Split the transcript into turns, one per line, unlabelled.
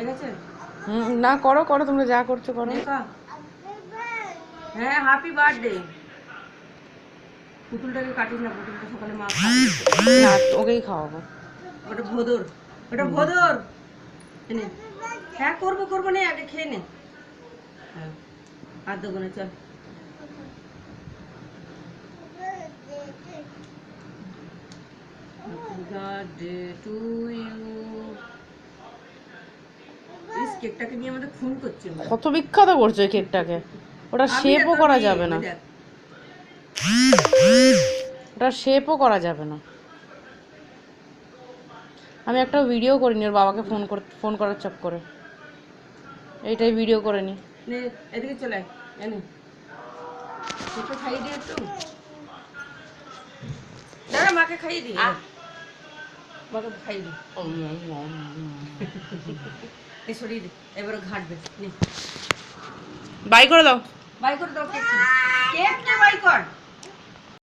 হয়ে গেছে?
না করো করো, তোমরা যা করছো করো।
হ্যাঁ হ্যাপি বার্থডে। পুতুলটাকে কাটিস না, পুতুলটা সকালে মা খাবে
না, ওকেই খাওয়াবো।
ওটা ভোদর, ওটা ভোদর। এনে হ্যাঁ করবো করবো, নে আগে খেয়ে নে। হ্যাঁ আর দেবো না, চল। Happy birthday to you. ইস, কেকটাকে নিয়ে আমাদের খুন করছে।
কত বিখ্যাত করছো এই কেকটাকে, ওটা শেপও করা যাবে না, ওটা শেপও করা যাবে না। আমি একটা ভিডিও করিনি ওর বাবাকে ফোন করার চক্করে, এইটাই ভিডিও করে নি।
নে এদিকে চলে আয়, এনে একটু খাইয়ে দিয়ে একটু। দাঁড়া, মাকে খাইয়ে দিই, মাকে খাইয়ে দিই। এই সরিয়ে দে, এবারে ঘাটবে। নে
বাই করে দাও,
বাই করে দাও কেকটা, কেকটা বাই কর।